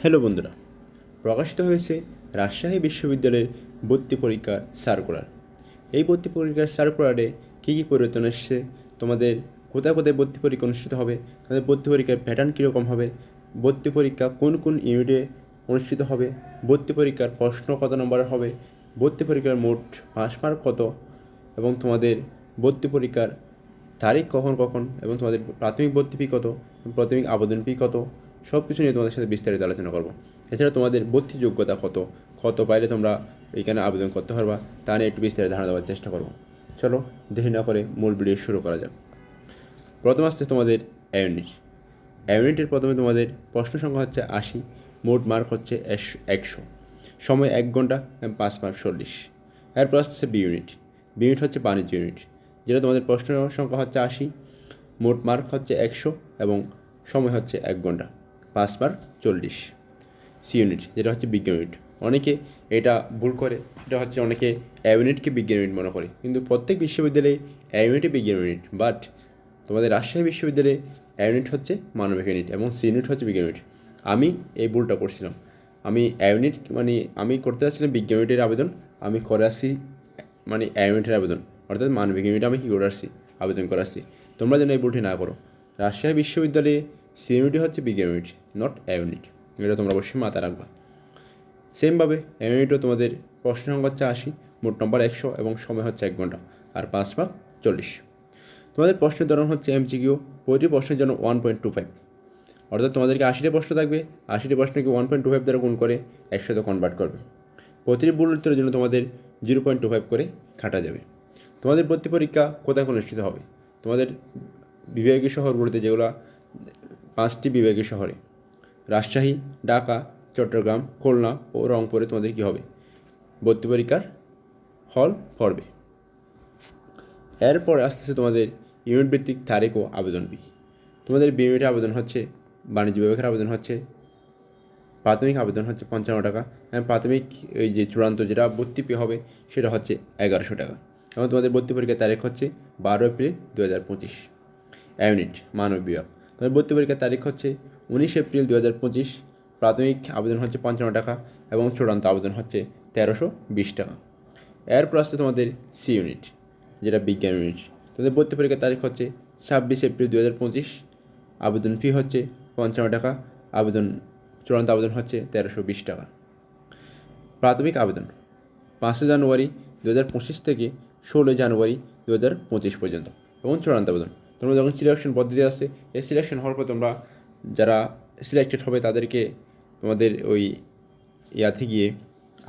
Hello বন্ধুরা, প্রকাশিত হয়েছে রাজশাহী বিশ্ববিদ্যালয়ের ভর্তি পরীক্ষার সার্কুলার। এই ভর্তি পরীক্ষার সার্কুলারে কী কী পরিবর্তন এসেছে, তোমাদের কোথায় কোথায় ভর্তি পরীক্ষা অনুষ্ঠিত হবে, তোমাদের ভর্তি পরীক্ষার প্যাটার্ন কীরকম হবে, ভর্তি পরীক্ষা কোন কোন ইউনিটে অনুষ্ঠিত হবে, ভর্তি পরীক্ষার প্রশ্ন কত নম্বরের হবে, ভর্তি পরীক্ষার মোট পাস মার্ক কত, এবং তোমাদের ভর্তি পরীক্ষার তারিখ কখন কখন, এবং তোমাদের প্রাথমিক ভর্তি ফি কত, প্রাথমিক আবেদন ফি কত, সব কিছু নিয়ে তোমাদের সাথে বিস্তারিত আলোচনা করবো। এছাড়া তোমাদের ভর্তি যোগ্যতা কত, কত পাইলে তোমরা এইখানে আবেদন করতে পারবা, তা নিয়ে একটু বিস্তারিত ধারণা দেওয়ার চেষ্টা করবো। চলো দেরি না করে মূল ভিডিও শুরু করা যাক। প্রথম আসছে তোমাদের ইউনিট। ইউনিটের প্রথমে তোমাদের প্রশ্ন সংখ্যা হচ্ছে 80, মোট মার্ক হচ্ছে 100, সময় 1 ঘন্টা, 5 মার্ক 40। এরপর আসছে বি ইউনিট। বি ইউনিট হচ্ছে বাণিজ্য ইউনিট, যেটা তোমাদের প্রশ্ন সংখ্যা হচ্ছে 80, মোট মার্ক হচ্ছে 100 এবং সময় হচ্ছে 1 ঘন্টা, 5 মার্ক 40। সি ইউনিট, যেটা হচ্ছে বিজ্ঞান ইউনিট। অনেকে এটা ভুল করে, এটা হচ্ছে অনেকে ইউনিটকে বিজ্ঞান ইউনিট মনে করে, কিন্তু প্রত্যেক বিশ্ববিদ্যালয়ে ইউনিটই বিজ্ঞান ইউনিট, বাট তোমাদের রাজশাহী বিশ্ববিদ্যালয়ে ইউনিট হচ্ছে মানবিক ইউনিট এবং সি ইউনিট হচ্ছে বিজ্ঞান ইউনিট। আমি এই ভুলটা করছিলাম, আমি ইউনিট আমি করতে চাচ্ছিলাম বিজ্ঞান ইউনিটের আবেদন, আমি করে আসছি ইউনিটের আবেদন, অর্থাৎ মানবিক ইউনিট আমি কী করে আসছি, আবেদন করে আসছি। তোমরা যেন এই ভুলটি না করো। রাজশাহী বিশ্ববিদ্যালয়ে সি ইউনিট হচ্ছে বিজ্ঞান ইউনিট, নট ইউনিট, এটা তোমরা অবশ্যই মাথায় রাখবা। সেমভাবে ইউনিটও তোমাদের প্রশ্ন সংখ্যা হচ্ছে 80, মোট নম্বর 100 এবং সময় হচ্ছে 1 ঘন্টা, আর 5 মার্ক 40। তোমাদের প্রশ্নের ধরন হচ্ছে এমসিকিউ, প্রতি প্রশ্নের জন্য 1.25, অর্থাৎ তোমাদেরকে 80টা প্রশ্ন থাকবে, 80টি প্রশ্নকে 1.25 দ্বারা গুণ করে 100তে কনভার্ট করবে। প্রতিটি ভুল উত্তরের জন্য তোমাদের 0.25 করে কাটা যাবে। তোমাদের ভর্তি পরীক্ষা কোথায় অনুষ্ঠিত হবে, তোমাদের বিভাগীয় শহরগুলোতে, যেগুলো 5টি বিভাগীয় শহরে, রাজশাহী, ঢাকা, চট্টগ্রাম, খুলনা ও রংপুরে তোমাদের কী হবে, ভর্তি পরীক্ষার হল পড়বে। এরপরে আসতেছে তোমাদের ইউনিট ভিত্তিক তারিখ ও আবেদন ফি। তোমাদের বি ইউনিটের আবেদন হচ্ছে, বাণিজ্য বিভাগের আবেদন হচ্ছে, প্রাথমিক আবেদন হচ্ছে 55 টাকা, এবং প্রাথমিক এই যে চূড়ান্ত যেটা ভর্তি ফি হবে সেটা হচ্ছে 1100 টাকা, এবং তোমাদের ভর্তি পরীক্ষার তারিখ হচ্ছে 12 এপ্রিল 2025। ইউনিট মানব বিভাগ, তোমাদের ভর্তি পরীক্ষার তারিখ হচ্ছে 19 এপ্রিল 2025, প্রাথমিক আবেদন হচ্ছে 55 টাকা এবং চূড়ান্ত আবেদন হচ্ছে 1320 টাকা। এরপর আসছে তোমাদের সি ইউনিট, যেটা বিজ্ঞান ইউনিট। তোমাদের ভর্তি পরীক্ষার তারিখ হচ্ছে 26 এপ্রিল 2025, আবেদন ফি হচ্ছে 55 টাকা, চূড়ান্ত আবেদন হচ্ছে 1320 টাকা। প্রাথমিক আবেদন 5 জানুয়ারি 2025 থেকে 16 জানুয়ারি 2025 পর্যন্ত, এবং চূড়ান্ত আবেদন তোমরা যখন সিলেকশন পদ্ধতি আসছে, এই সিলেকশন হওয়ার পর তোমরা যারা সিলেক্টেড হবে তাদেরকে তোমাদের ওই ইয়াতে গিয়ে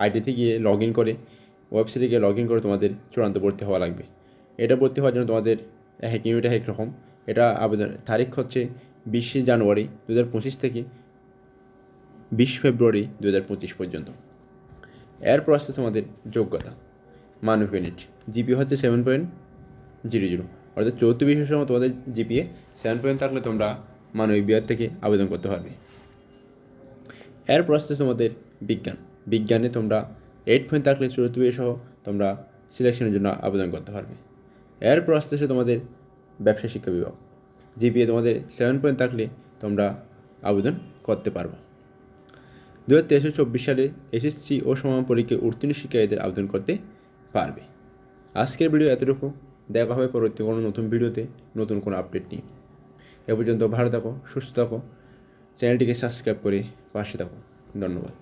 আইডিতে গিয়ে লগ ইন করে, ওয়েবসাইটে গিয়ে লগ ইন করে তোমাদের চূড়ান্ত ভর্তি হওয়া লাগবে। এটা ভর্তি হওয়ার জন্য তোমাদের এক ইউনিট এক রকম। এটা আবেদন তারিখ হচ্ছে 20 জানুয়ারি 2025 থেকে 20 ফেব্রুয়ারি 2025 পর্যন্ত। এরপর আসছে তোমাদের যোগ্যতা। মানবিক ইউনিট জিপিএ হচ্ছে 7.00, অর্থাৎ 4th বিষয়ের সময় তোমাদের জিপিএ 7 থাকলে তোমরা মানবিক বিভাগ থেকে আবেদন করতে পারবে। এরপর আসছে তোমাদের বিজ্ঞানে তোমরা 8 থাকলে 4th বিষয় সহ তোমরা সিলেকশনের জন্য আবেদন করতে পারবে। এরপর আসতেছে তোমাদের ব্যবসা শিক্ষা বিভাগ, জিপিএ তোমাদের 7 থাকলে তোমরা আবেদন করতে পারবে। 2023-24 সালে এসএসসি ও সমান পরীক্ষায় উত্তীর্ণ শিক্ষার্থীদের আবেদন করতে পারবে। আজকের ভিডিও এতটুকু, দেখা হবে পরবর্তী কোনো নতুন ভিডিওতে নতুন কোনো আপডেট নিয়ে। এ পর্যন্ত ভালো থাকো, সুস্থ থাকো, চ্যানেলটিকে সাবস্ক্রাইব করে পাশে থাকো। ধন্যবাদ।